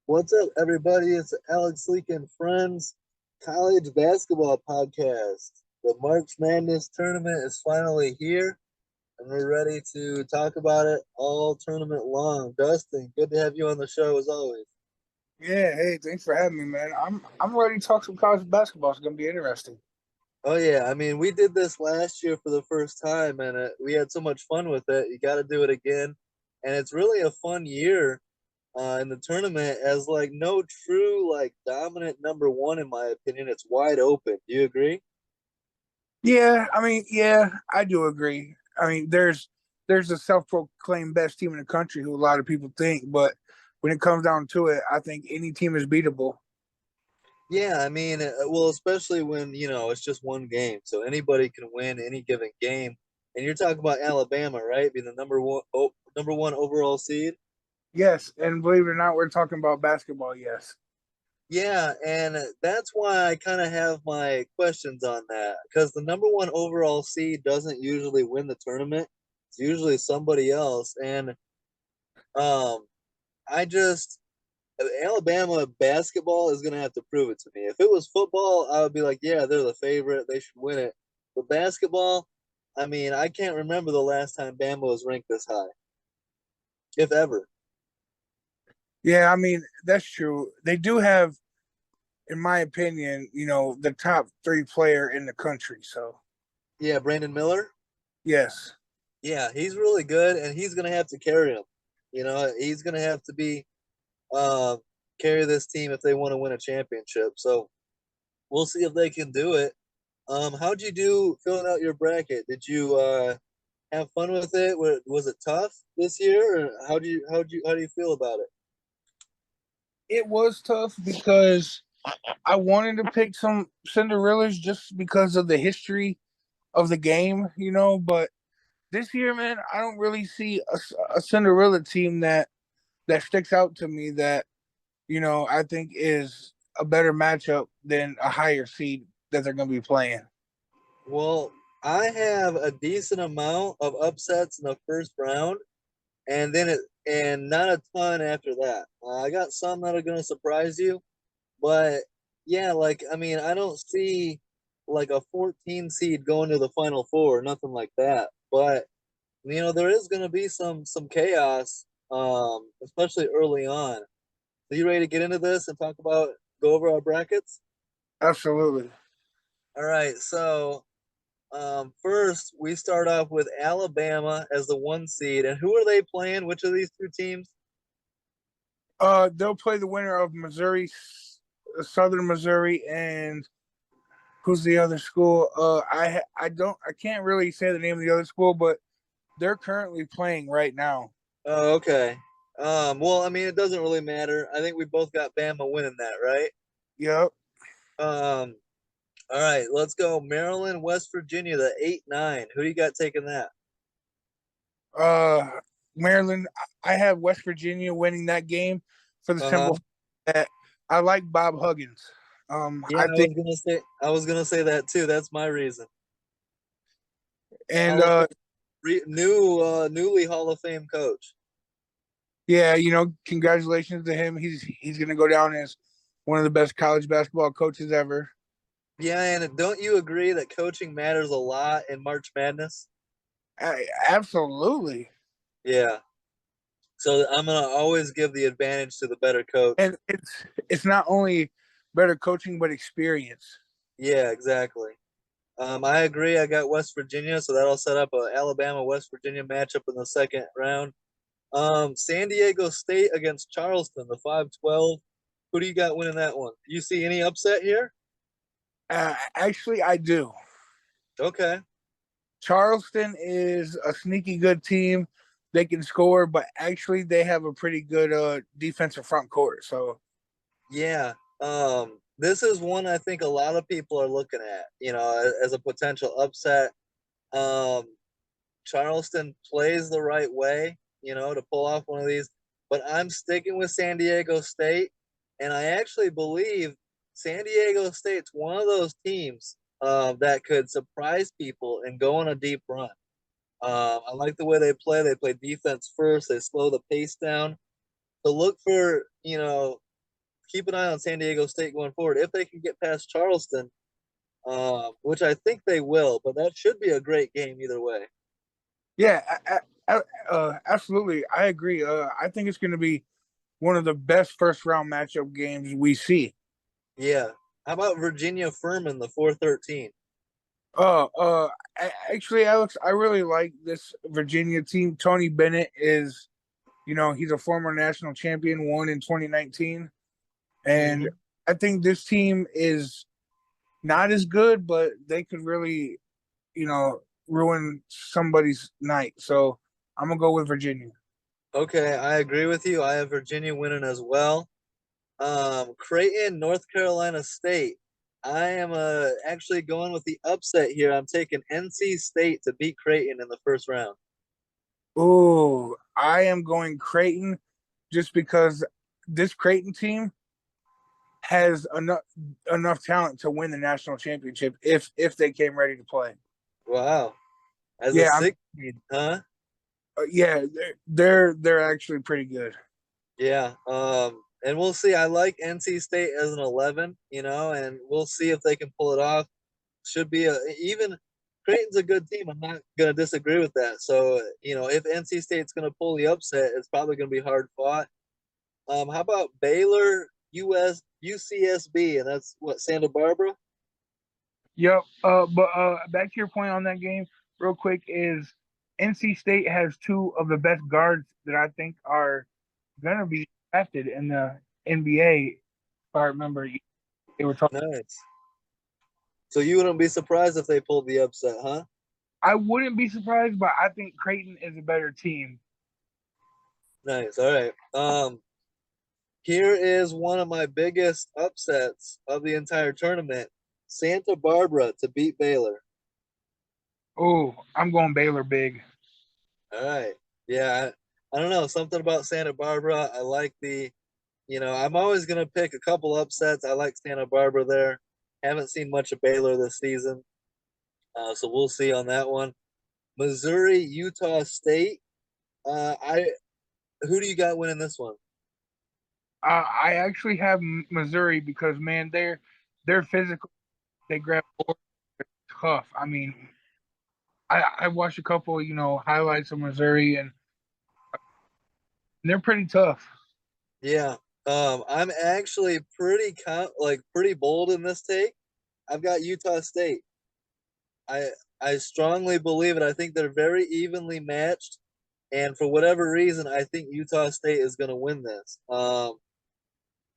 What's up, everybody? It's Alex Leak and Friends College Basketball Podcast. The March Madness tournament is finally here, and we're ready to talk about it all tournament long. Dustin, good to have you on the show as always. Yeah, hey, thanks for having me, man. I'm ready to talk some college basketball. It's gonna be interesting. Oh, yeah. I mean, we did this last year for the first time, and we had so much fun with it. You got to do it again. And it's really a fun year in the tournament as, like, no true, like, dominant number one, in my opinion. It's wide open. Do you agree? Yeah, I do agree. There's a self-proclaimed best team in the country who a lot of people think, but when it comes down to it, I think any team is beatable. Yeah, I mean, well, especially when, it's just one game. So anybody can win any given game. And you're talking about Alabama, right? Being the number one overall seed. Yes, and believe it or not, we're talking about basketball. Yes. Yeah, and that's why I kind of have my questions on that because the number one overall seed doesn't usually win the tournament. It's usually somebody else. And um, I just Alabama basketball is going to have to prove it to me. If it was football, I would be like, yeah, they're the favorite. They should win it. But basketball, I mean, I can't remember the last time Bama was ranked this high, if ever. Yeah, that's true. They do have, in my opinion, the top three player in the country. So Yeah, Brandon Miller. yes. Yeah, he's really good, and he's going to have to carry him. He's going to have to be um, carry this team if they want to win a championship. So we'll see if they can do it. How'd you do filling out your bracket? Did you have fun with it? Was it tough this year, or how do you feel about it? It was tough because I wanted to pick some Cinderellas just because of the history of the game, but this year, man, I don't really see a Cinderella team that sticks out to me that, I think is a better matchup than a higher seed that they're going to be playing. Well, I have a decent amount of upsets in the first round, and not a ton after that. I got some that are going to surprise you, but yeah, like I mean, I don't see like a 14 seed going to the final four, nothing like that. But there is going to be some chaos, especially early on. So you ready to get into this and go over our brackets? Absolutely. All right. So first we start off with Alabama as the one seed, and who are they playing? Which of these two teams? They'll play the winner of Missouri, Southern Missouri, and who's the other school? I can't really say the name of the other school, but they're currently playing right now. Oh, okay. Well, I mean, it doesn't really matter. I think we both got Bama winning that, right? Yep. Um, all right, let's go. Maryland, West Virginia, the 8-9. Who do you got taking that? Uh, Maryland. I have West Virginia winning that game for the Uh huh. simple fact that I like Bob Huggins. Yeah, I think, I was gonna say that too. That's my reason. I and like newly Hall of Fame coach. yeah, congratulations to him. He's gonna go down as one of the best college basketball coaches ever. Yeah, and don't you agree that coaching matters a lot in March Madness? Absolutely, Yeah. So I'm gonna always give the advantage to the better coach. and it's not only better coaching but experience. Yeah, exactly. I agree. I got West Virginia, so that'll set up a Alabama West Virginia matchup in the second round. San Diego State against Charleston, the 5-12. Who do you got winning that one? Do you see any upset here? Actually, I do. Okay. Charleston is a sneaky good team. They can score, but actually they have a pretty good defensive front court. So Yeah. This is one I think a lot of people are looking at, as a potential upset. Um, Charleston plays the right way, to pull off one of these. But I'm sticking with San Diego State, and I actually believe San Diego State's one of those teams that could surprise people and go on a deep run. I like the way they play. They play defense first. They slow the pace down. So look for keep an eye on San Diego State going forward. If they can get past Charleston, which I think they will, but that should be a great game either way. Yeah, absolutely. I agree. I think it's going to be one of the best first round matchup games we see. Yeah. How about Virginia Furman, the 413? Uh, uh, Actually, Alex, I really like this Virginia team. Tony Bennett is, he's a former national champion, won in 2019, and Mm-hmm. I think this team is not as good, but they could really, ruin somebody's night. So I'm gonna go with Virginia. Okay, I agree with you. I have Virginia winning as well. Creighton, North Carolina State. I am actually going with the upset here. I'm taking NC State to beat Creighton in the first round. Oh, I am going Creighton just because this Creighton team has enough talent to win the national championship if they came ready to play. Wow. As a Yeah, 16, huh? yeah, they're actually pretty good. Yeah. And we'll see. I like NC State as an 11, and we'll see if they can pull it off. Should be even Creighton's a good team. I'm not going to disagree with that. So, if NC State's going to pull the upset, it's probably going to be hard fought. How about Baylor, UCSB, and that's what, Santa Barbara? Yep. But back to your point on that game, real quick, is NC State has two of the best guards that I think are gonna be drafted in the NBA. If I remember, they were talking. Nice. So you wouldn't be surprised if they pulled the upset, huh? I wouldn't be surprised, but I think Creighton is a better team. Nice. All right. Here is one of my biggest upsets of the entire tournament. Santa Barbara to beat Baylor. Oh, I'm going Baylor big. All right. Yeah, I don't know. Something about Santa Barbara. I like I'm always going to pick a couple upsets. I like Santa Barbara there. Haven't seen much of Baylor this season. So we'll see on that one. Missouri, Utah State. I Who do you got winning this one? I actually have Missouri because man, they're physical. They grab boards, tough. I mean, I watched a couple, highlights of Missouri, and they're pretty tough. Yeah. I'm actually pretty bold in this take. I've got Utah State. I I strongly believe it. I think they're very evenly matched, and for whatever reason, I think Utah State is going to win this.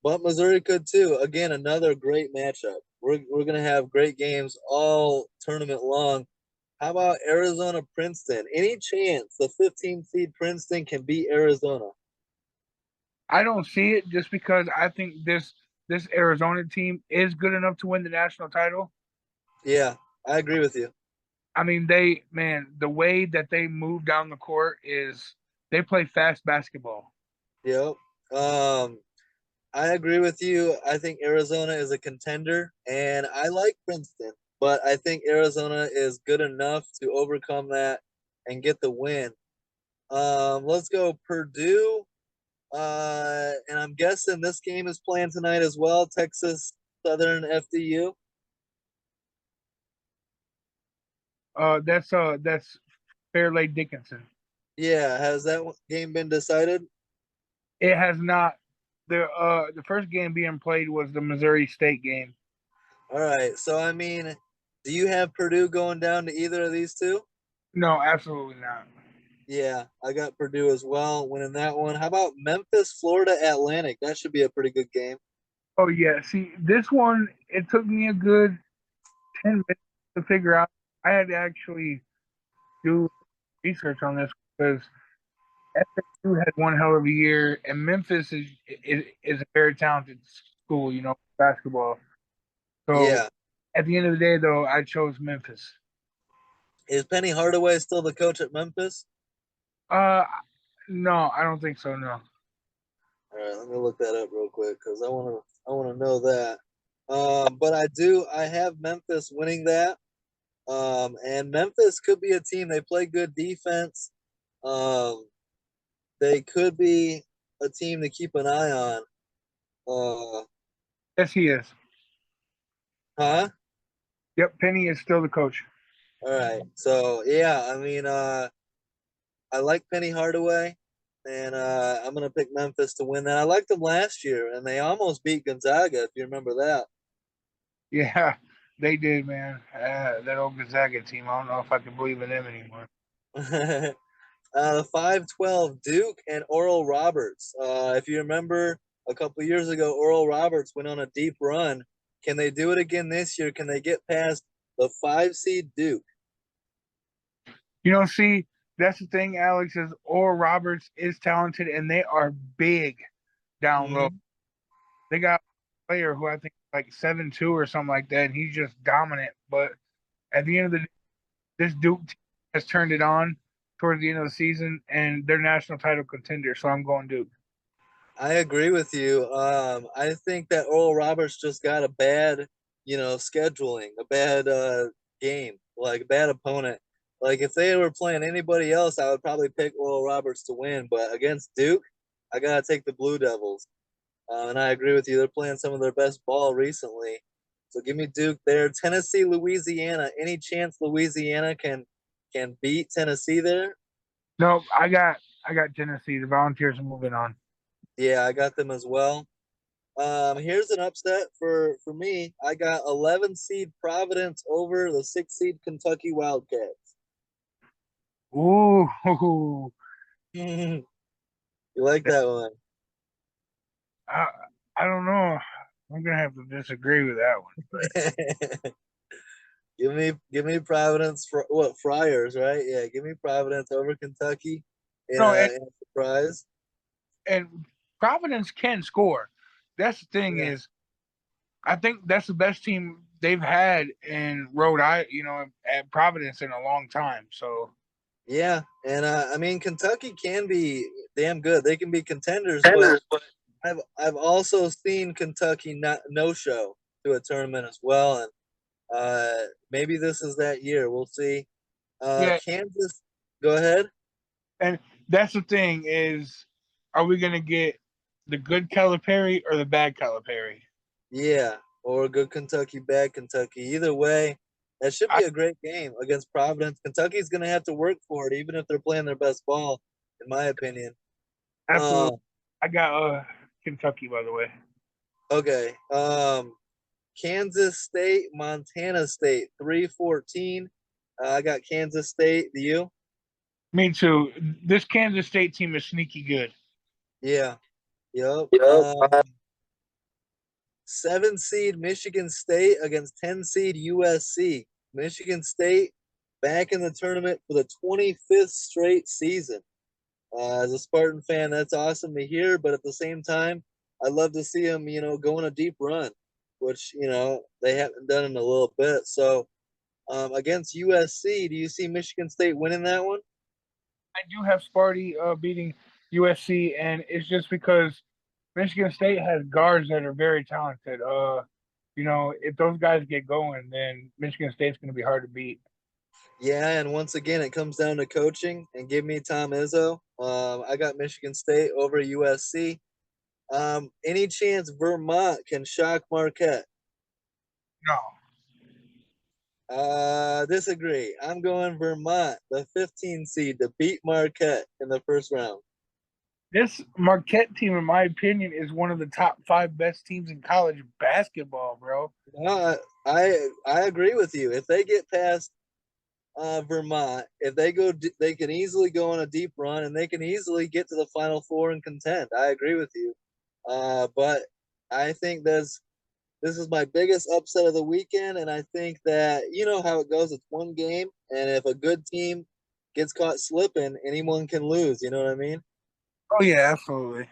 But Missouri could too. Again, another great matchup. We're going to have great games all tournament long. How about Arizona Princeton? Any chance the 15 seed Princeton can beat Arizona? I don't see it just because I think this Arizona team is good enough to win the national title. Yeah, I agree with you. I mean, the way that they move down the court is they play fast basketball. Yep. Um, I agree with you. I think Arizona is a contender, and I like Princeton, but I think Arizona is good enough to overcome that and get the win. Let's go Purdue. And I'm guessing this game is playing tonight as well. Texas Southern FDU. That's Fairleigh Dickinson. Yeah, has that game been decided? It has not. The first game being played was the Missouri State game. All right. So I mean, do you have Purdue going down to either of these two? No, absolutely not. Yeah, I got Purdue as well, winning that one. How about Memphis, Florida Atlantic? That should be a pretty good game. Oh yeah, see this one. It took me a good 10 minutes to figure out. I had to actually do research on this because FSU had one hell of a year, and Memphis is a very talented school, basketball. So Yeah. at the end of the day, though, I chose Memphis. Is Penny Hardaway still the coach at Memphis? Uh, no, I don't think so. No. All right, let me look that up real quick because I want to know that. But I have Memphis winning that. And Memphis could be a team. They play good defense. Um, they could be a team to keep an eye on. Uh, Yes, he is. huh? Yep, Penny is still the coach. All right. So yeah, I mean, I like Penny Hardaway, and I'm gonna pick Memphis to win that. I liked them last year, and they almost beat Gonzaga, if you remember that. Yeah, they did, man. That old Gonzaga team. I don't know if I can believe in them anymore. The 5-12 Duke and Oral Roberts. If you remember a couple years ago, Oral Roberts went on a deep run. Can they do it again this year? Can they get past the 5 seed Duke? See, that's the thing, Alex, is Oral Roberts is talented and they are big down low. Hmm. They got a player who I think is like 7'2" or something like that, and he's just dominant. But at the end of the day, this Duke team has turned it on towards the end of the season, and they're national title contender. So I'm going Duke. I agree with you. I think that Oral Roberts just got a bad, scheduling, a bad game, like a bad opponent. Like if they were playing anybody else, I would probably pick Oral Roberts to win. But against Duke, I gotta take the Blue Devils. And I agree with you. They're playing some of their best ball recently. So give me Duke there. Tennessee, Louisiana. Any chance Louisiana can beat Tennessee there? No, I got Tennessee. The Volunteers are moving on. Yeah, I got them as well. Here's an upset for me. I got 11 seed Providence over the 6 seed Kentucky Wildcats. Ooh, You like that one? I, I don't know. I'm gonna have to disagree with that one. But Give me Providence for what Friars, right? Yeah, give me Providence over Kentucky in no, a surprise. and Providence can score. That's the thing Yeah. is, I think that's the best team they've had in Rhode Island, at Providence in a long time. So Yeah, and I mean Kentucky can be damn good. They can be contenders, but I've also seen Kentucky not no show to a tournament as well, and maybe this is that year. We'll see. yeah, Kansas, go ahead. and that's the thing is, are we gonna get the good Calipari or the bad Calipari? Yeah, or good Kentucky, bad Kentucky. Either way, that should I be a great game against Providence. Kentucky's going to have to work for it, even if they're playing their best ball, in my opinion. absolutely. Um, I got Kentucky, by the way. okay. Kansas State, Montana State, 3-14. I got Kansas State. Do you? Me too. This Kansas State team is sneaky good. Yeah. Yep. Yep. 7 seed Michigan State against 10 seed USC. Michigan State back in the tournament for the 25th straight season. As a Spartan fan, that's awesome to hear. But at the same time, I'd love to see them, go on a deep run, which they haven't done in a little bit. So against USC, do you see Michigan State winning that one? I do have Sparty beating USC, and it's just because Michigan State has guards that are very talented. If those guys get going, then Michigan State's going to be hard to beat. Yeah, and once again, it comes down to coaching. And give me Tom Izzo. I got Michigan State over USC. Any chance Vermont can shock Marquette? No, Disagree. I'm going Vermont, the 15 seed, to beat Marquette in the first round. this Marquette team, in my opinion, is one of the top five best teams in college basketball, bro. No, I agree with you. If they get past Vermont, if they go, they can easily go on a deep run, and they can easily get to the Final Four and contend. I agree with you. But I think this is my biggest upset of the weekend, and I think that you know how it goes. It's one game, and if a good team gets caught slipping, anyone can lose. You know what I mean? Oh yeah, absolutely.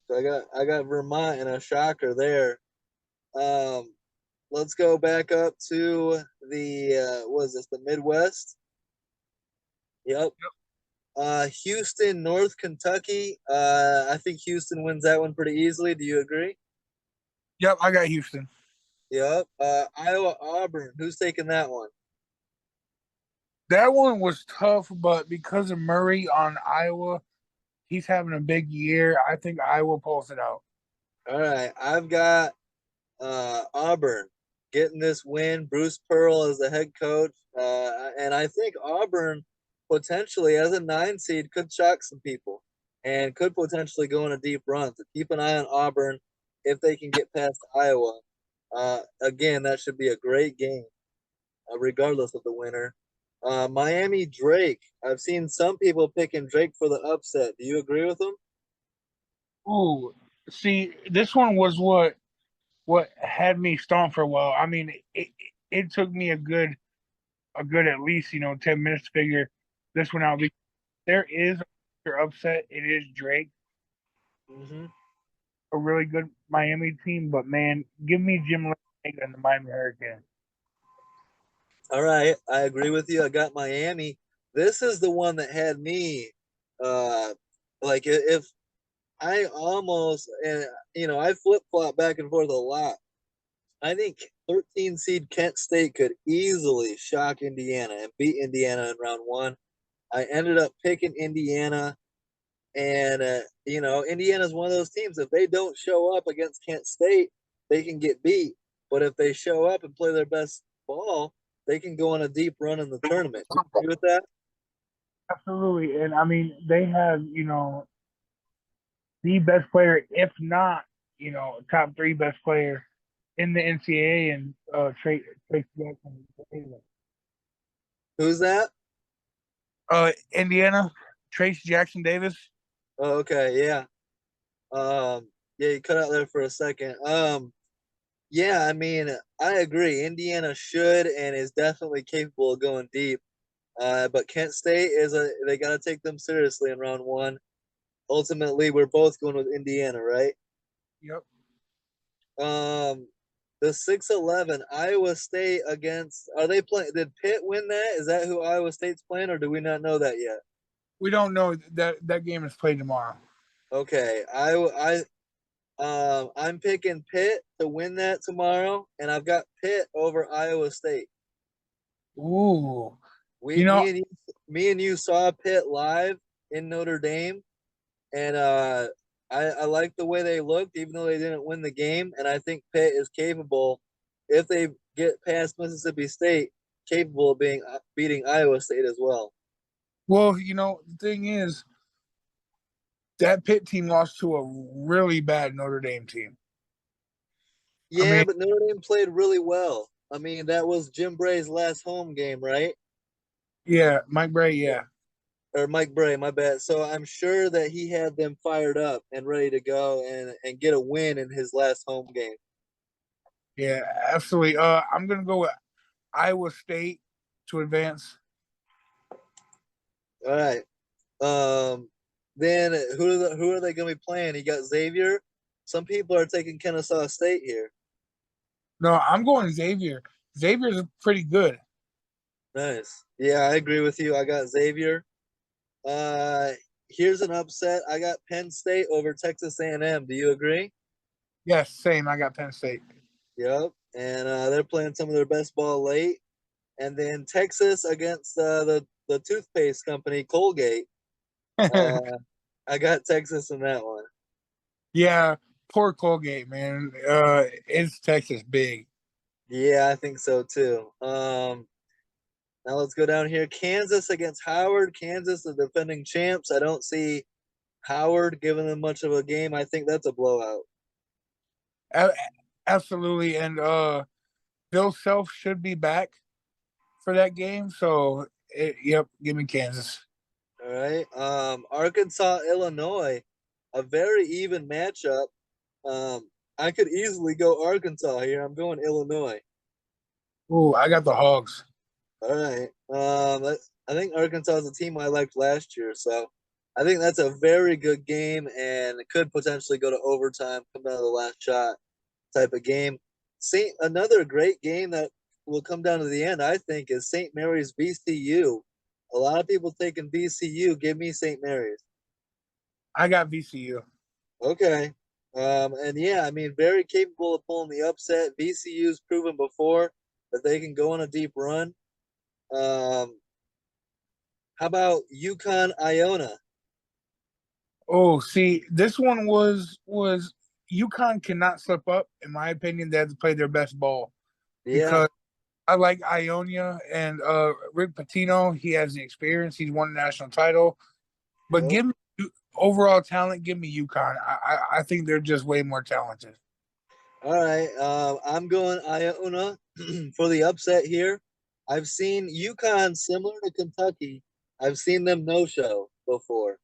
So I got Vermont and a shocker there. Um, let's go back up to the what is this? The Midwest. Yep. Houston, North Kentucky. I think Houston wins that one pretty easily. Do you agree? Yep, I got Houston. Yep. Iowa, Auburn. Who's taking that one? That one was tough, but because of Murray on Iowa, he's having a big year. I think Iowa pulls it out. All right, I've got Auburn getting this win. Bruce Pearl as the head coach, and I think Auburn potentially as a 9 seed could shock some people and could potentially go on a deep run. So keep an eye on Auburn if they can get past Iowa. Again, that should be a great game, regardless of the winner. Miami Drake. I've seen some people picking Drake for the upset. Do you agree with them? Ooh, see, this one was what had me stoned for a while. I mean, it took me a good at least 10 minutes to figure this one out. There is a upset. It is Drake, Mm-hmm. a really good Miami team, but man, give me Jim Leonard and the Miami Hurricanes. All right, I agree with you. I got Miami. This is the one that had me, uh, like if I almost and I flip flop back and forth a lot. I think 13 seed Kent State could easily shock Indiana and beat Indiana in round one. I ended up picking Indiana, and Indiana's one of those teams. If they don't show up against Kent State, they can get beat. But if they show up and play their best ball, they can go on a deep run in the tournament. Do you agree with that? Absolutely, and I mean they have the best player, if not top three best player in the NCAA, and Trace Jackson. Who's that? Indiana, Trace Jackson Davis. Oh, okay, yeah. Yeah, you cut out there for a second. Yeah, I mean, I agree. Indiana should and is definitely capable of going deep. But Kent State they got to take them seriously in round one. Ultimately, we're both going with Indiana, right? Yep. Um, the 6-11 Iowa State against are they playing? Did Pitt win that? Is that who Iowa State's playing, or do we not know that yet? We don't know that game is played tomorrow. Okay, I'm picking Pitt to win that tomorrow, and I've got Pitt over Iowa State. Ooh, We, you know, me and you saw Pitt live in Notre Dame, and I like the way they looked, even though they didn't win the game. And I think Pitt is capable, if they get past Mississippi State, capable of beating Iowa State as well. well, the thing is that Pitt team lost to a really bad Notre Dame team. I Yeah, mean, but Notre Dame played really well. I mean, that was Jim Bray's last home game, right? yeah, Mike Bray, yeah, Or Mike Bray, my bad. So I'm sure that he had them fired up and ready to go and get a win in his last home game. yeah, absolutely. I'm gonna go with Iowa State to advance. All right. Um, then who are they going to be playing? You got Xavier. Some people are taking Kennesaw State here. No, I'm going Xavier. Xavier's pretty good. Nice. Yeah, I agree with you. I got Xavier. Uh, Here's an upset. I got Penn State over Texas A&M. Do you agree? Yes, same. I got Penn State. Yep. And they're playing some of their best ball late. And then Texas against the toothpaste company Colgate. Uh, I got Texas in that one. Yeah, poor Colgate, man. It's Texas big. Yeah, I think so too. Now let's go down here. Kansas against Howard. Kansas, the defending champs. I don't see Howard giving them much of a game. I think that's a blowout. A- Absolutely, and Bill Self should be back for that game. So, yep, give me Kansas. All right. Arkansas, Illinois, a very even matchup. I could easily go Arkansas here. I'm going Illinois. Ooh, I got the Hogs. All right. I think Arkansas is a team I liked last year, so I think that's a very good game, and it could potentially go to overtime, come down to the last shot type of game. Saint Another great game that will come down to the end, I think, is St. Mary's VCU. A lot of people taking VCU. Give me St. Mary's. I got VCU. Okay. And yeah, I mean, very capable of pulling the upset. VCU's proven before that they can go on a deep run. Um, how about UConn Iona? Oh, see, this one was UConn cannot slip up. In my opinion, they have to play their best ball Yeah. because I like Ionia and Rick Pitino. He has the experience. He's won a national title. But Yep. give me overall talent. Give me UConn. I think they're just way more talented. All right. I'm going Iona for the upset here. I've seen UConn similar to Kentucky. I've seen them no show before.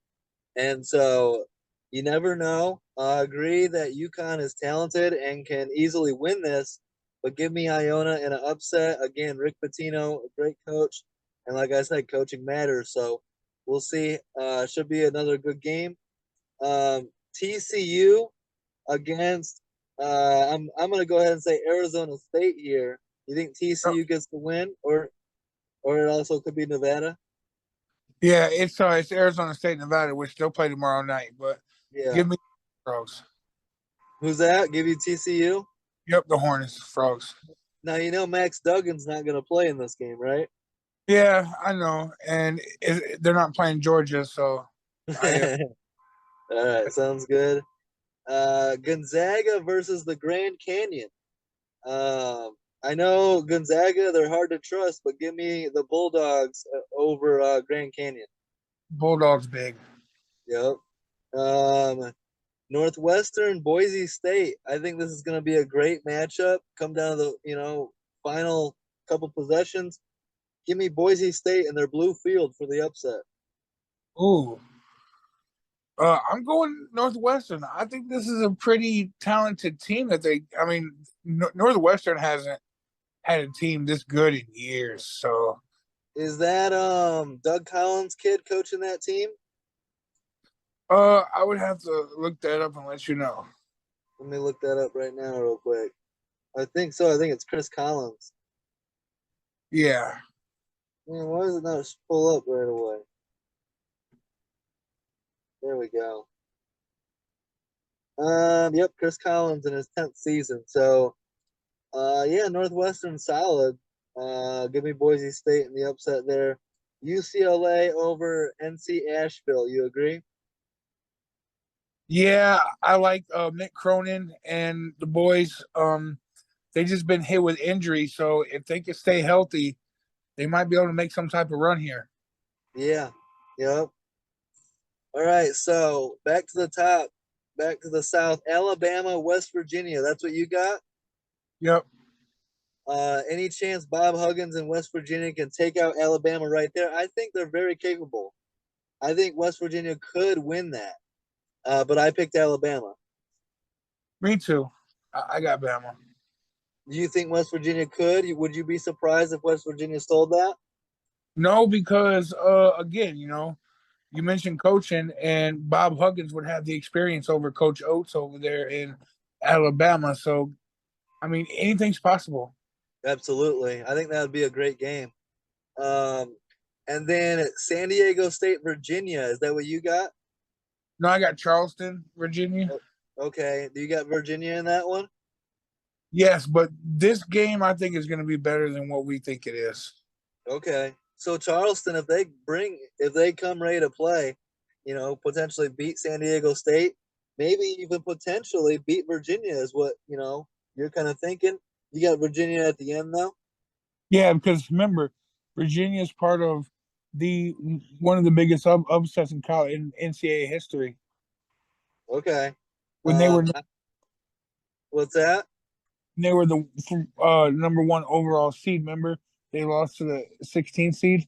And so you never know. I agree that UConn is talented and can easily win this, but give me Iona in an upset. Again, Rick Pitino, a great coach. And like I said, coaching matters. So we'll see. Should be another good game. TCU against, I'm going to go ahead and say Arizona State here. You think Oh, TCU gets the win, or it also could be Nevada? yeah, it's Arizona State, Nevada, which they'll play tomorrow night. But Yeah. give me frogs. Who's that? Give you TCU? Yep, the Hornets, frogs. Now you know Max Duggan's not going to play in this game, right? Yeah, I know, and they're not playing Georgia, so I All right, sounds good. Gonzaga versus the Grand Canyon. I know Gonzaga; they're hard to trust, but give me the Bulldogs over Grand Canyon. Bulldogs big. Yep. Um, Northwestern, Boise State. I think this is going to be a great matchup. Come down to the final couple possessions. Give me Boise State and their blue field for the upset. Ooh, I'm going Northwestern. I think this is a pretty talented team that they. I mean, Northwestern hasn't had a team this good in years. So, Is that Doug Collins kid coaching that team? I would have to look that up and let you know. Let me look that up right now, real quick. I think so. I think it's Chris Collins. Yeah, Man, why does it not pull up right away? There we go. Yep, Chris Collins in his 10th season. So, yeah, Northwestern solid. Give me Boise State in the upset there. UCLA over NC Asheville. You agree? yeah, I like Mick Cronin and the boys. They just been hit with injury, so if they can stay healthy, they might be able to make some type of run here. Yeah. Yep. All right. So back to the top, back to the South. Alabama, West Virginia. That's what you got. Yep. Any chance Bob Huggins in West Virginia can take out Alabama right there? I think they're very capable. I think West Virginia could win that, but I picked Alabama. Me too. I got Bama. Do you think West Virginia could? Would you be surprised if West Virginia stole that? No, because again, you mentioned coaching, and Bob Huggins would have the experience over Coach Oates over there in Alabama. So, I mean, anything's possible. Absolutely. I think that would be a great game. Um, and then San Diego State, Virginia. Is that what you got? No, I got Charleston, Virginia. Okay. Do you got Virginia in that one? Yes, but this game I think is going to be better than what we think it is. Okay. So Charleston, if they come ready to play, potentially beat San Diego State, maybe even potentially beat Virginia is what, you're kind of thinking. You got Virginia at the end though? Yeah, because remember, Virginia is part of the one of the biggest upsets in college in NCAA history Okay. when they were What's that? they were the number one overall seed. Remember, they lost to the 16th seed.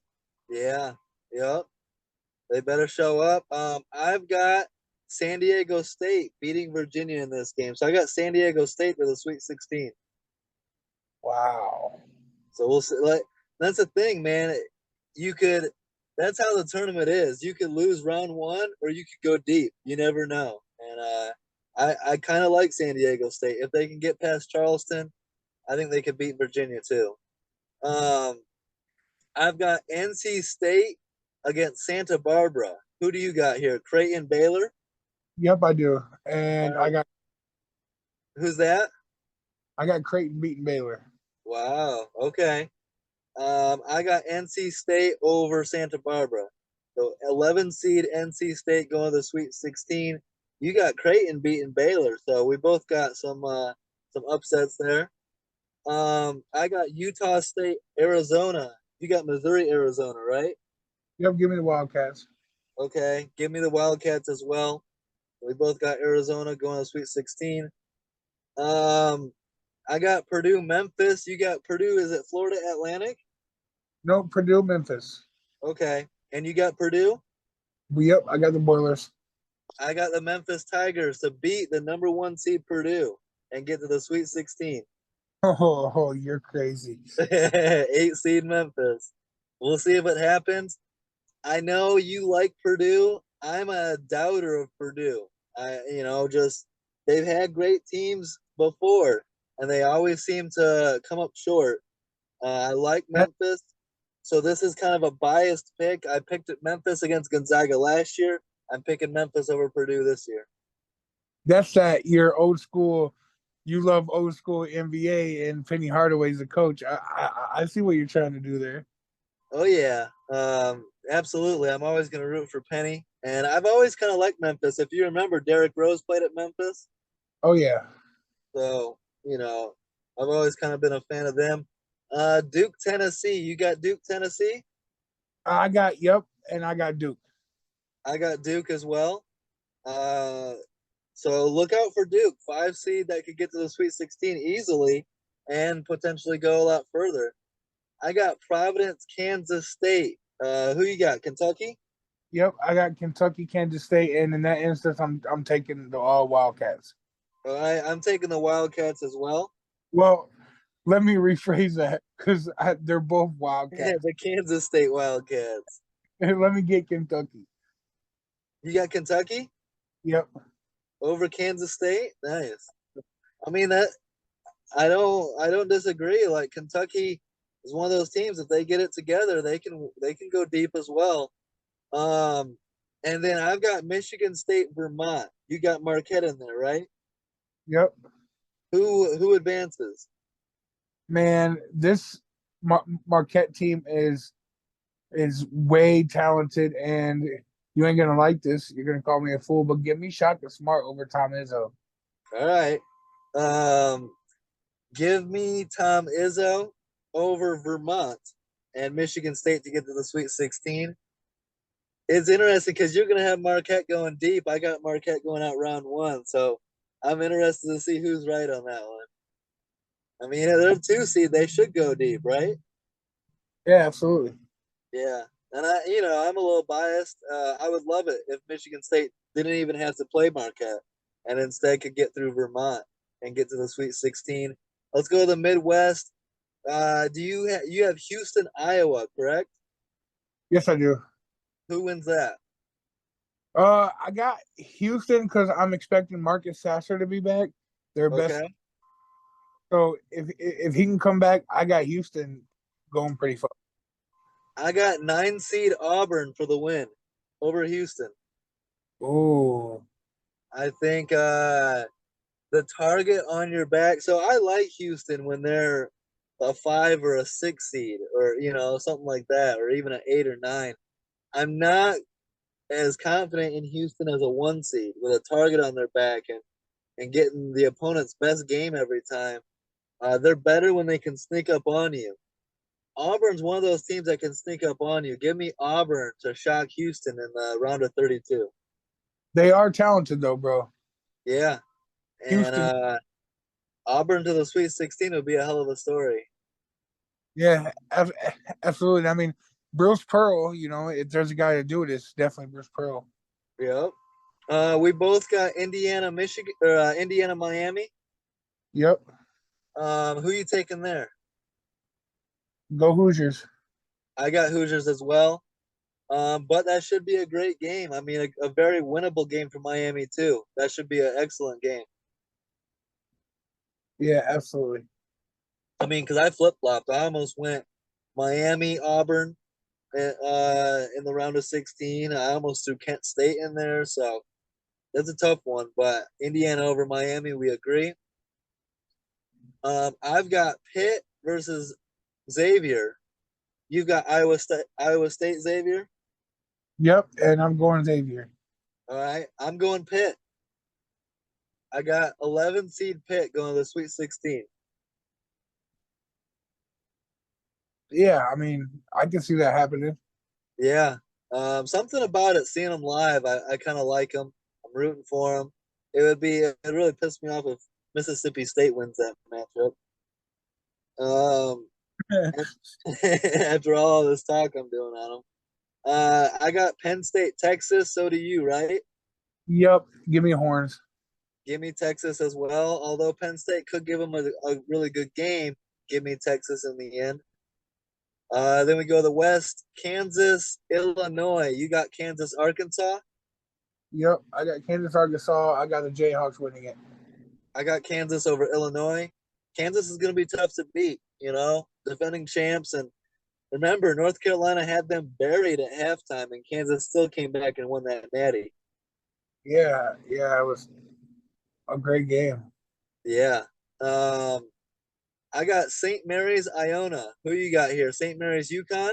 Yeah. Yep. They better show up. I've got San Diego State beating Virginia in this game. So I got San Diego State for the Sweet 16. Wow. So we'll see. Like that's the thing, man. You could. That's how the tournament is. You could lose round one, or you could go deep. You never know. And I kind of like San Diego State if they can get past Charleston. I think they could beat Virginia too. Um, I've got NC State against Santa Barbara. Who do you got here? Creighton, Baylor. Yep, I do, All and right, who's that? I got Creighton beating Baylor. Wow. Okay. I got NC State over Santa Barbara. So 11 seed NC State going to the Sweet 16. You got Creighton beating Baylor, so we both got some upsets there. I got Utah State, Arizona. You got Missouri, Arizona, right? Yep, give me the Wildcats. Okay, give me the Wildcats as well. We both got Arizona going to Sweet 16. Um, I got Purdue, Memphis. You got Purdue. Is it Florida Atlantic? No, Purdue, Memphis. Okay, and you got Purdue. Yep, I got the Boilers. I got the Memphis Tigers to beat the number one seed Purdue and get to the Sweet 16. Oh, you're crazy. 8 seed Memphis. We'll see if it happens. I know you like Purdue. I'm a doubter of Purdue. Just they've had great teams before, and they always seem to come up short. I like That, Memphis, so this is kind of a biased pick. I picked Memphis against Gonzaga last year. I'm picking Memphis over Purdue this year. that's that. You're old school. You love old school NBA, and Penny Hardaway's the coach. I see what you're trying to do there. Oh yeah, absolutely. I'm always going to root for Penny, and I've always kind of liked Memphis. If you remember, Derrick Rose played at Memphis, Oh yeah, so I've always kind of been a fan of them. Duke, Tennessee. You got Duke, Tennessee. I got yep, and I got Duke. I got Duke as well. Uh, so look out for Duke, 5 seed that could get to the Sweet 16 easily, and potentially go a lot further. I got Providence, Kansas State. Who you got? Kentucky. Yep, I got Kentucky, Kansas State, and in that instance, I'm taking the all Wildcats. All right, I'm taking the Wildcats as well. Well, let me rephrase that because they're both Wildcats. The Kansas State Wildcats. Let me get Kentucky. You got Kentucky Yep. over Kansas State. Nice. I mean that I don't disagree. Like Kentucky is one of those teams. If they get it together, they can go deep as well. Um, and then I've got Michigan State, Vermont. You got Marquette in there, right? Yep. Who advances? Man, this Marquette team is way talented, and you ain't gonna like this. You're gonna call me a fool, but give me Shaka Smart over Tom Izzo. All right. Um, give me Tom Izzo over Vermont and Michigan State to get to the Sweet 16. It's interesting because you're going to have Marquette going deep. I got Marquette going out round one. So I'm interested to see who's right on that one. I mean, they're 2 seed. They should go deep, right? Yeah, absolutely. Yeah. And I'm a little biased. I would love it if Michigan State didn't even have to play Marquette and instead could get through Vermont and get to the Sweet 16. Let's go to the Midwest. You have Houston, Iowa, correct? Yes, I do. Who wins that? I got Houston because I'm expecting Marcus Sasser to be back. Their best. Okay. So if he can come back, I got Houston going pretty far. I got 9 seed Auburn for the win over Houston. Oh, I think the target on your back. So I like Houston when they're a 5 or a 6 seed, or something like that, or even an 8 or 9. I'm not as confident in Houston as a 1 seed with a target on their back and getting the opponent's best game every time. They're better when they can sneak up on you. Auburn's one of those teams that can sneak up on you. Give me Auburn to shock Houston in the round of 32. they are talented though, bro. Yeah, and Houston, Auburn to the Sweet 16 would be a hell of a story. yeah, absolutely. I mean, Bruce Pearl. If there's a guy to do it, it's definitely Bruce Pearl. Yep. We both got Indiana, Michigan, or Indiana, Miami. Yep. Who you taking there? Go Hoosiers. I got Hoosiers as well. But that should be a great game. I mean, a very winnable game for Miami too. That should be an excellent game. Yeah, absolutely. I mean, because I flip flopped. I almost went Miami, Auburn, in the round of 16. I almost threw Kent State in there, so that's a tough one. But Indiana over Miami, we agree. I've got Pitt versus Xavier. You've got Iowa State, Xavier. Yep, and I'm going Xavier. All right, I'm going Pitt. I got 11 seed Pitt going to the Sweet 16. Yeah, I mean, I can see that happening. Yeah. Something about it, seeing them live, I kind of like them. I'm rooting for them. It really pissed me off if Mississippi State wins that matchup. Um, after all this talk I'm doing on them. I got Penn State, Texas. So do you, right? Yep, give me horns. Give me Texas as well. Although Penn State could give them a really good game, give me Texas in the end. Then we go to the West, Kansas, Illinois. You got Kansas, Arkansas. Yep, I got Kansas, Arkansas. I got the Jayhawks winning it. I got Kansas over Illinois. Kansas is going to be tough to beat, defending champs. And remember, North Carolina had them buried at halftime, and Kansas still came back and won that natty. Yeah, yeah, it was a great game. Yeah. Um, I got St. Mary's, Iona. Who you got here? St. Mary's, UConn?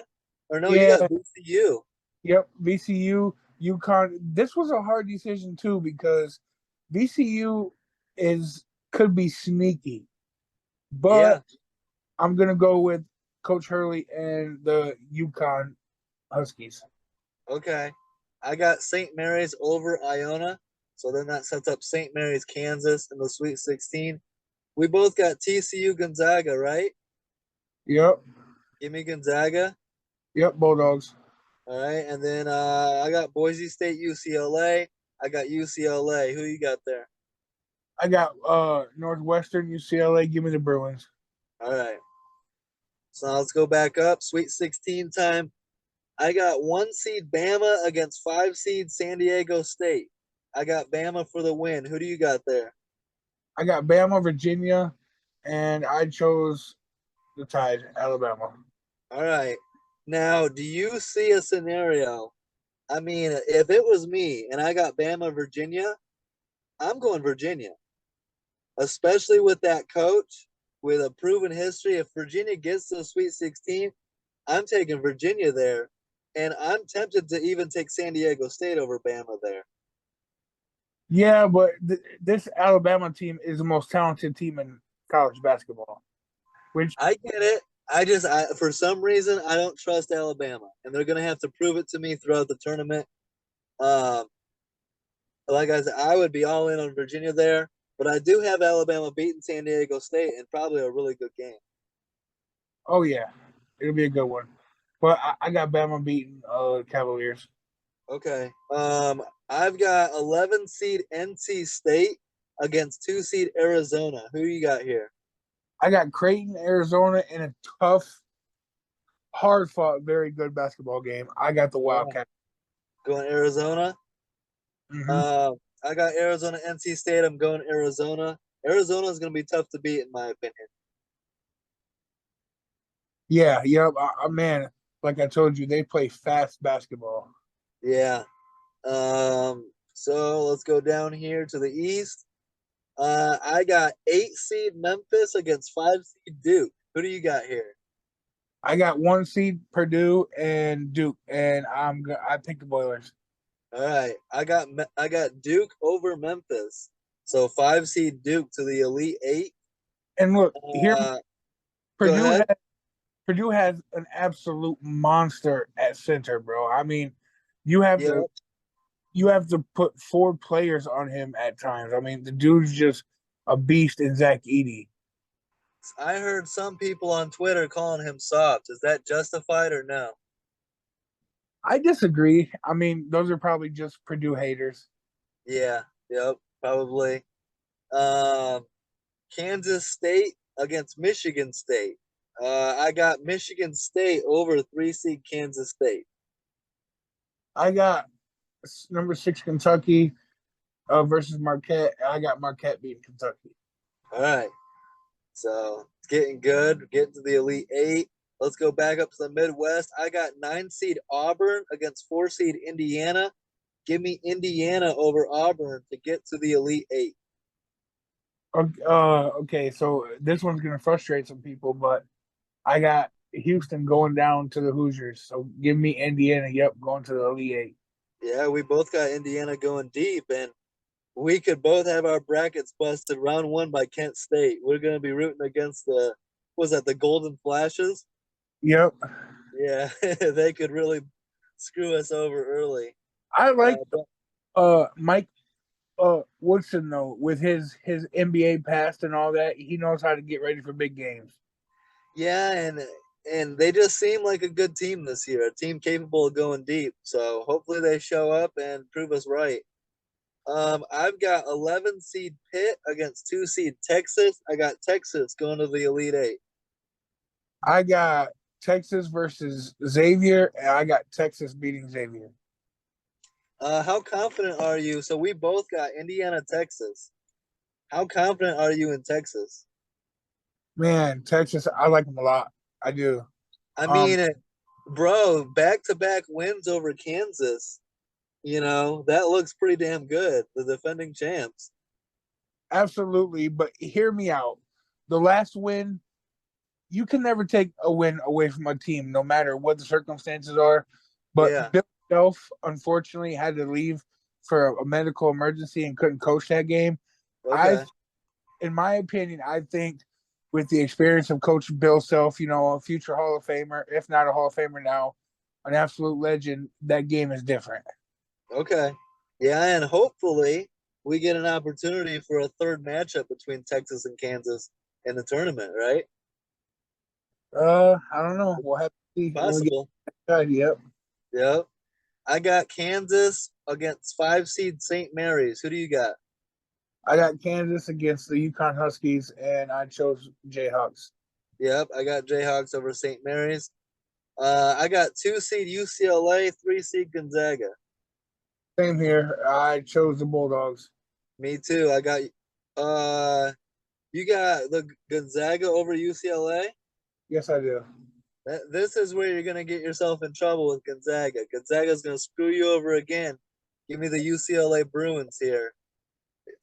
Or no, you got Yeah, VCU. yep, VCU, UConn. This was a hard decision too because VCU is could be sneaky, Yeah. but I'm gonna go with Coach Hurley and the UConn Huskies. Okay. I got St. Mary's over Iona. So then that sets up St. Mary's, Kansas in the Sweet 16. We both got TCU Gonzaga, right? Yep, Give me Gonzaga. yep, Bulldogs. All right. And then I got Boise State UCLA. I got UCLA. Who you got there? I got Northwestern, UCLA. Give me the Bruins. All right. So now let's go back up. Sweet 16 time. I got one seed Bama against 5 seed San Diego State. I got Bama for the win. Who do you got there? I got Bama, Virginia, and I chose the Tide, Alabama. All right. Now, do you see a scenario? I mean, if it was me and I got Bama, Virginia, I'm going Virginia, especially with that coach with a proven history. If Virginia gets to the Sweet 16, I'm taking Virginia there. And I'm tempted to even take San Diego State over Bama there. Yeah, but this Alabama team is the most talented team in college basketball. Which, I get it. For some reason, I don't trust Alabama, and they're going to have to prove it to me throughout the tournament. Um, like I said, I would be all in on Virginia there, but I do have Alabama beating San Diego State and probably a really good game. oh yeah, it'll be a good one. But I got Bama beating Cavaliers. Okay. I've got 11 seed NC State against 2 seed Arizona. Who you got here? I got Creighton, Arizona, in a tough, hard fought, very good basketball game. I got the Oh, Wildcats. going Arizona. Mm-hmm. Uh, I got Arizona, NC State. I'm going Arizona. Arizona is going to be tough to beat, in my opinion. Yeah, yep. Man, like I told you, they play fast basketball. Yeah. So let's go down here to the East. I got 8 seed Memphis against 5 seed Duke. Who do you got here? I got one seed Purdue and Duke, and I picked the Boilers. All right, I got Duke over Memphis. So 5 seed Duke to the Elite Eight. And look, here Uh, go Purdue ahead. has Purdue has an absolute monster at center, bro. I mean, you have Yeah, to you have to put 4 players on him at times. I mean, the dude's just a beast in Zach Edey. I heard some people on Twitter calling him soft. Is that justified or no? I disagree. I mean, those are probably just Purdue haters. Yeah, yep, probably. Um, Kansas State against Michigan State. I got Michigan State over 3 seed Kansas State. I got number 6 Kentucky versus Marquette. I got Marquette beating Kentucky. All right. So it's getting good. We're getting to the Elite Eight. Let's go back up to the Midwest. I got 9 seed Auburn against 4 seed Indiana. Give me Indiana over Auburn to get to the Elite Eight. Okay, so this one's gonna frustrate some people, but I got Houston going down to the Hoosiers. So give me Indiana. Yep, going to the Elite Eight. Yeah, we both got Indiana going deep. And we could both have our brackets busted. Round one by Kent State. We're going to be rooting against was that the Golden Flashes? Yep. Yeah, they could really screw us over early. I like But Mike Woodson though, with his NBA past and all that. He knows how to get ready for big games. yeah, and they just seem like a good team this year, a team capable of going deep. So hopefully they show up and prove us right. I've got 11 seed Pitt against 2 seed Texas. I got Texas going to the Elite Eight. I got Texas versus Xavier, and I got Texas beating Xavier. How confident are you? So we both got Indiana, Texas. How confident are you in Texas? Man, Texas, I like them a lot. I do. I Um, mean, bro, back to back wins over Kansas. That looks pretty damn good. The defending champs. Absolutely, but hear me out. The last win, you can never take a win away from a team, no matter what the circumstances are. Yeah. But Bill Self, unfortunately, had to leave for a medical emergency and couldn't coach that game. I, Okay. in my opinion, I think with the experience of Coach Bill Self, a future Hall of Famer, if not a Hall of Famer now, an absolute legend, that game is different. Okay. Yeah, and hopefully we get an opportunity for a third matchup between Texas and Kansas in the tournament, right? I don't know. We'll have to see when we get Possible. started. Yep. Yep. I got Kansas against 5 seed St. Mary's. Who do you got? I got Kansas against the Yukon Huskies, and I chose Jayhawks. Yep, I got Jayhawks over St. Mary's. I got 2 seed UCLA, 3 seed Gonzaga. Same here. I chose the Bulldogs. Me too. You got the Gonzaga over UCLA. Yes, I do. This is where you're gonna get yourself in trouble with Gonzaga. Gonzaga's gonna screw you over again. Give me the UCLA Bruins here.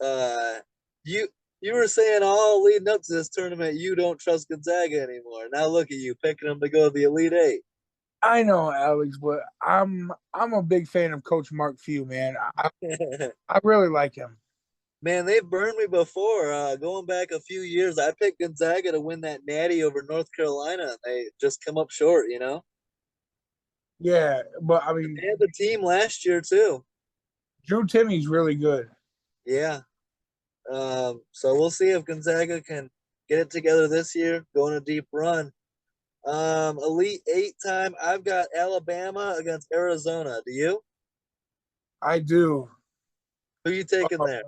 Uh, you you were saying all leading up to this tournament you don't trust Gonzaga anymore. Now look at you picking them to go to the Elite Eight. I know, Alex, but I'm a big fan of Coach Mark Few, man. I really like him. Man, they've burned me before. Going back a few years, I picked Gonzaga to win that Natty over North Carolina, and they just come up short. Yeah, but I But mean, they had the team last year too. Drew Timmy's really good. Yeah. So we'll see if Gonzaga can get it together this year, go on a deep run. Elite Eight time. I've got Alabama against Arizona. Do you? I do. Who you taking Uh, there?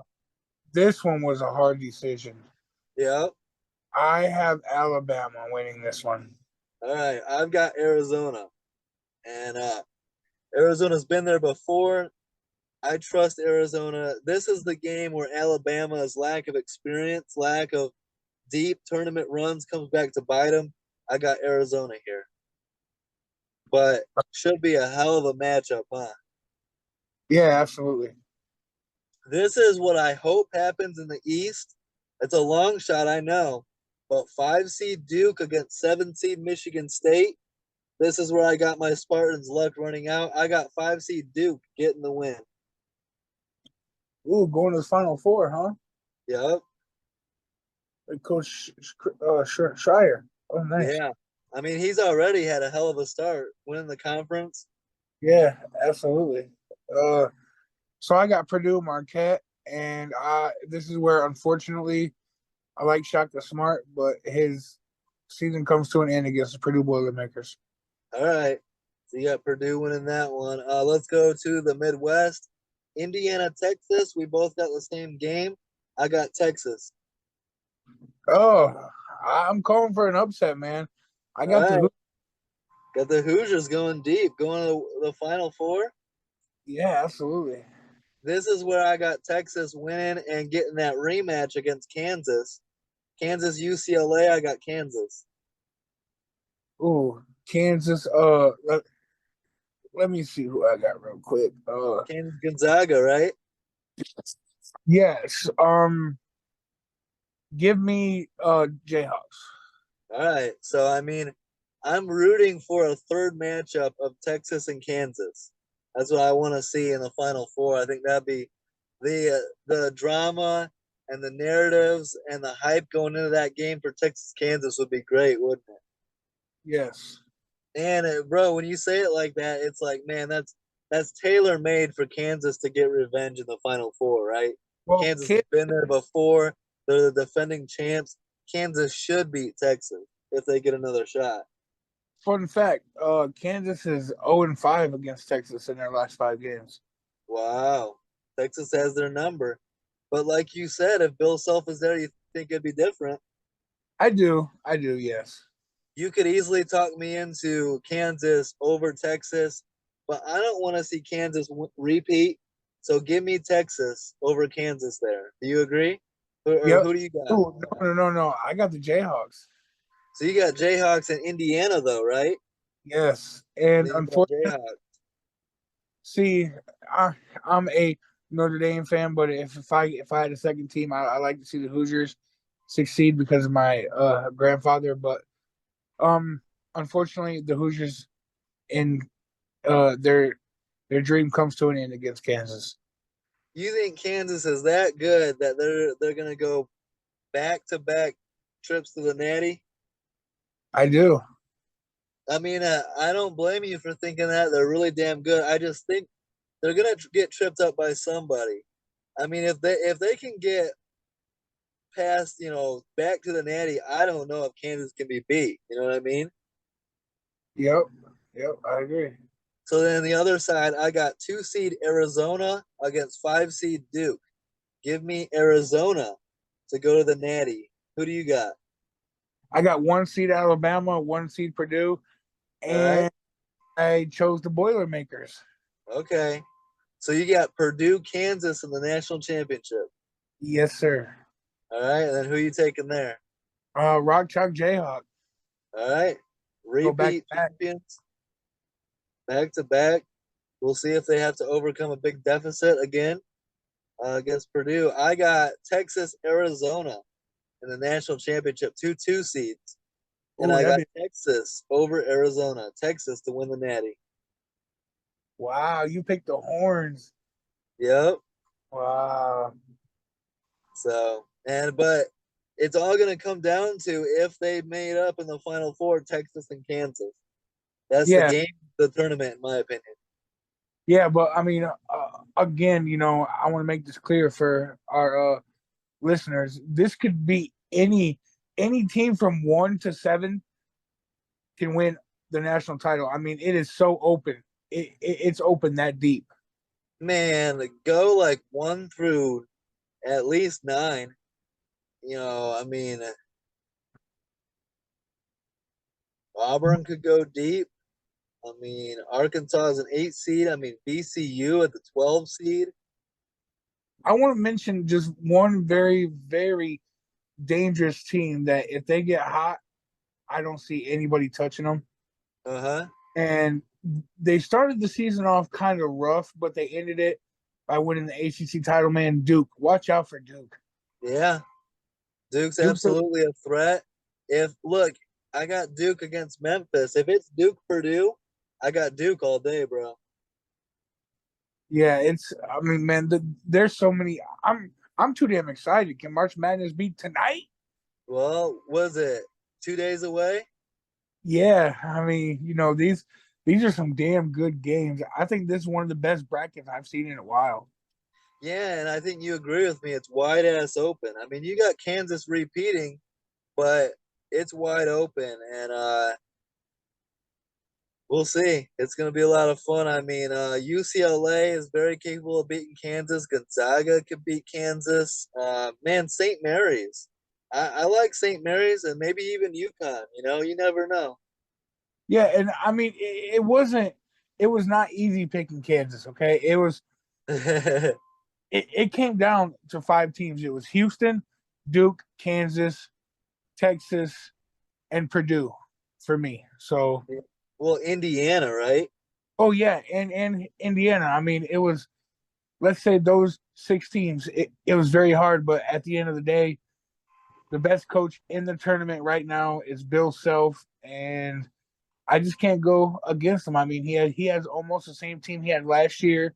this one was a hard decision. Yeah. I have Alabama winning this one. All right. I've got Arizona, and Arizona's been there before. I trust Arizona. This is the game where Alabama's lack of experience, lack of deep tournament runs comes back to bite them. I got Arizona here, but should be a hell of a matchup, huh? Yeah, absolutely. This is what I hope happens in the East. It's a long shot, I know, but 5 seed Duke against 7 seed Michigan State. This is where I got my Spartans luck running out. I got 5 seed Duke getting the win. Ooh, going to the Final Four, huh? Yep. Coach Schreier. Oh, nice. Yeah. I mean, he's already had a hell of a start winning the conference. Yeah, absolutely. Uh, so I got Purdue Marquette, and this is where unfortunately I like Shaka Smart, but his season comes to an end against the Purdue Boilermakers. All right. So you got Purdue winning that one. Let's go to the Midwest. Indiana, Texas. We both got the same game. I got Texas. Oh, I'm calling for an upset, man. I All got right. the Got the Hoosiers going deep, going to the Final Four. yeah, absolutely. This is where I got Texas winning and getting that rematch against Kansas. Kansas, UCLA. I got Kansas. Ooh, Kansas. Let me see who I got real quick. Kansas, Gonzaga, right? Yes. Give me Jayhawks. All right. So I mean, I'm rooting for a third matchup of Texas and Kansas. That's what I want to see in the Final Four. I think that'd be the drama and the narratives and the hype going into that game for Texas Kansas would be great, wouldn't it? Yes. And bro, when you say it like that, it's like, man, that's tailor made for Kansas to get revenge in the Final Four, right? Well, Kansas has been there before. They're the defending champs. Kansas should beat Texas if they get another shot. fun fact: Kansas is 0-5 against Texas in their last 5 games. Wow, Texas has their number. But like you said, if Bill Self is there, you think it'd be different. I do. I do. Yes. You could easily talk me into Kansas over Texas, but I don't want to see Kansas repeat. So give me Texas over Kansas there. Do you agree? Or Yep. who do you got? Ooh, no. I got the Jayhawks. So you got Jayhawks in Indiana, though, right? Yes, And and then you got unfortunately, Jayhawks. see, I, I'm a Notre Dame fan, but if I had a second team, I like to see the Hoosiers succeed because of my grandfather. But um, unfortunately, the Hoosiers in their dream comes to an end against Kansas. You think Kansas is that good that they're gonna go back to back trips to the Natty? I do. I mean, I don't blame you for thinking that. They're really damn good. I just think they're gonna get tripped up by somebody. I mean, if they can get past, back to the Natty, I don't know if Kansas can be beat. You know what I mean? Yep, yep, I agree. So then the other side, I got 2 seed Arizona against 5 seed Duke. Give me Arizona to go to the Natty. Who do you got? I got 1 seed Alabama, 1 seed Purdue, All right. and I chose the Boilermakers. Okay. So you got Purdue, Kansas in the national championship. Yes, sir. All right. And then who you taking there? Rock Chalk Jayhawk. All right. Go back Repeat to back. champions back to back. We'll see if they have to overcome a big deficit again against Purdue. I got Texas, Arizona in the national championship, 2 seeds. And Ooh, I that'd got be Texas over Arizona. Texas to win the Natty. wow. You picked the horns. Yep. Wow. But it's all going to come down to if they made up in the Final Four, Texas and Kansas. That's the Yeah, game, the tournament, in my opinion. yeah, but I mean, again, I want to make this clear for our listeners. This could be any team from 1 to 7 can win the national title. I mean, it is so open. It's open that deep. Man, go like 1 through at least 9. I mean, Auburn could go deep. I mean, Arkansas is an 8 seed. I mean, VCU at the 12 seed. I want to mention just one very, very dangerous team that if they get hot, I don't see anybody touching them. Uh huh. And they started the season off kind of rough, but they ended it by winning the ACC title. Man, Duke, watch out for Duke. Yeah, Duke's Duke's a, absolutely a threat. If look, I got Duke against Memphis. If it's Duke Purdue, I got Duke all day, bro. yeah. It's I mean, man, there's so many. I'm too damn excited. Can March Madness be tonight? Well, was it 2 days away? Yeah, I mean, these are some damn good games. I think this is one of the best brackets I've seen in a while. Yeah, and I think you agree with me. It's wide ass open. I mean, you got Kansas repeating, but it's wide open, and we'll see. It's going to be a lot of fun. I mean, UCLA is very capable of beating Kansas. Gonzaga could beat Kansas. Man, St. Mary's. I like St. Mary's and maybe even UConn. You never know. Yeah, and I mean, it wasn't. It was not easy picking Kansas. Okay, it came down to 5 teams. It was Houston, Duke, Kansas, Texas, and Purdue for me. So, Well, Indiana, right? oh yeah, and Indiana. I mean, it was, let's say those 6 teams. It was very hard, but at the end of the day, the best coach in the tournament right now is Bill Self, and I just can't go against him. I mean, he has almost the same team he had last year,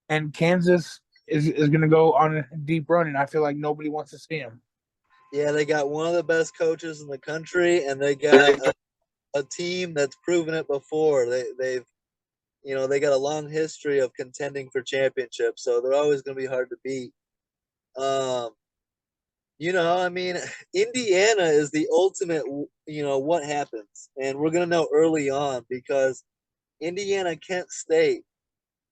and Kansas. is going to go on a deep run, and I feel like nobody wants to see him. Yeah, they got one of the best coaches in the country, and they got a team that's proven it before. They've they got a long history of contending for championships, so they're always going to be hard to beat. Um, I mean, Indiana is the ultimate. What happens, and we're going to know early on because Indiana Kent State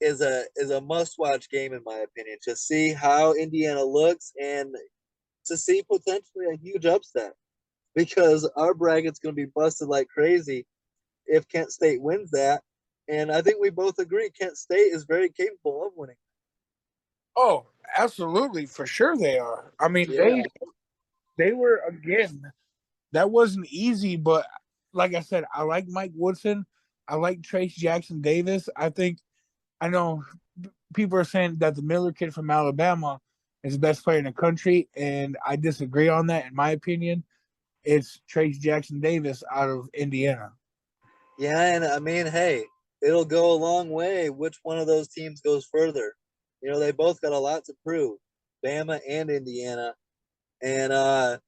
is a must watch game in my opinion to see how Indiana looks and to see potentially a huge upset because our bracket's going to be busted like crazy if Kent State wins that. And I think we both agree Kent State is very capable of winning. Oh, absolutely, for sure they are. I mean, Yeah, they were again. That wasn't easy, but like I said, I like Mike Woodson. I like Trace Jackson Davis. I know people are saying that the Miller kid from Alabama is the best player in the country, and I disagree on that. In my opinion, it's Trace Jackson Davis out of Indiana. yeah, and I mean, hey, it'll go a long way which one of those teams goes further. They both got a lot to prove, Bama and Indiana, and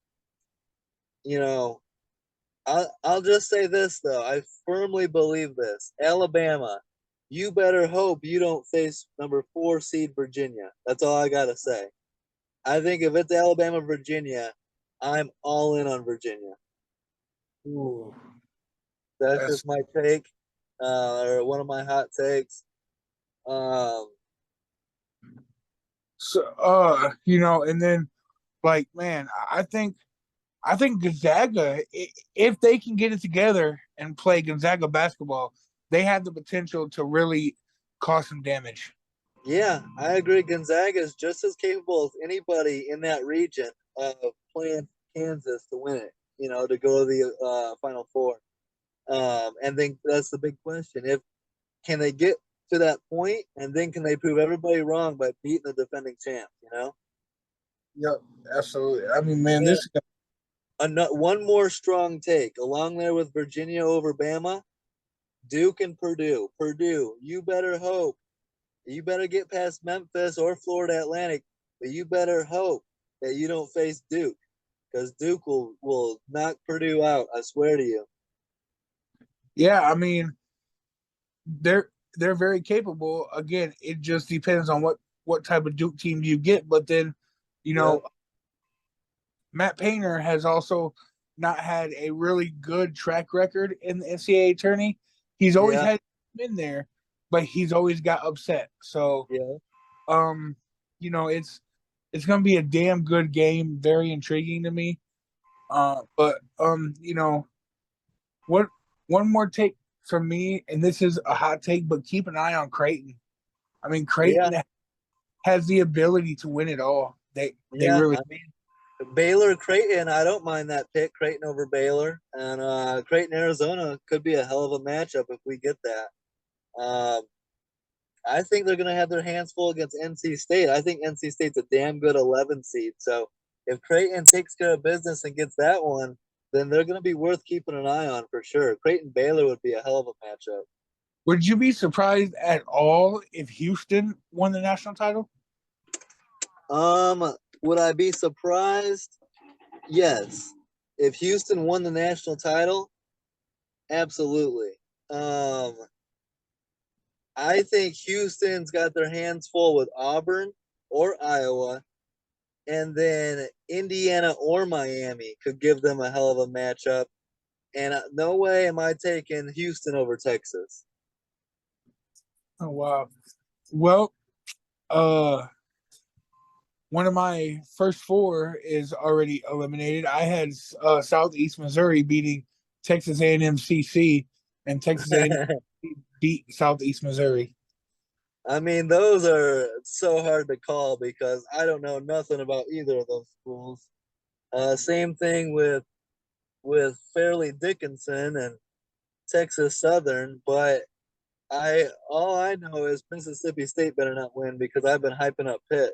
you know, I'll just say this though. I firmly believe this. Alabama, you better hope you don't face number 4 seed Virginia. That's all I gotta say. I think if it's Alabama Virginia, I'm all in on Virginia. Ooh, That's that's just my take, or one of my hot takes. Um, so. And then like, man, I think Gonzaga, if they can get it together and play Gonzaga basketball, they have the potential to really cause some damage. yeah, I agree. Gonzaga is just as capable as anybody in that region of playing Kansas to win it. To go to the Final Four. And then that's the big question: if can they get to that point, and then can they prove everybody wrong by beating the defending champs? Yep, absolutely. I mean, man, Yeah. this One more strong take along there with Virginia over Bama, Duke and Purdue. Purdue, you better hope. You better get past Memphis or Florida Atlantic, but you better hope that you don't face Duke because Duke will knock Purdue out. I swear to you. yeah, I mean, they're very capable. Again, it just depends on what type of Duke team you get. But then, you Yeah, know, Matt Painter has also not had a really good track record in the NCAA tourney. He's always yeah, had in there, but he's always got upset. So, yeah, um, it's gonna be a damn good game. Very intriguing to me. But what one more take from me, and this is a hot take, but keep an eye on Creighton. I mean, yeah, Creighton has the ability to win it all. They yeah. really. I mean, Baylor Creighton. I don't mind that pick. Creighton over Baylor, and Creighton Arizona could be a hell of a matchup if we get that. Um, I think they're going to have their hands full against NC State. I think NC State's a damn good 11 seed. So if Creighton takes care of business and gets that one, then they're going to be worth keeping an eye on for sure. Creighton Baylor would be a hell of a matchup. Would you be surprised at all if Houston won the national title? Would I be surprised? Yes. If Houston won the national title, absolutely. Um, I think Houston's got their hands full with Auburn or Iowa, and then Indiana or Miami could give them a hell of a matchup. And no way am I taking Houston over Texas. Oh wow. Well, uh, one of my first four is already eliminated. I had Southeast Missouri beating Texas A&M CC, and Texas A&M beat Southeast Missouri. I mean, those are so hard to call because I don't know nothing about either of those schools. Same thing with Fairleigh Dickinson and Texas Southern, but I all I know is Mississippi State better not win because I've been hyping up Pitt.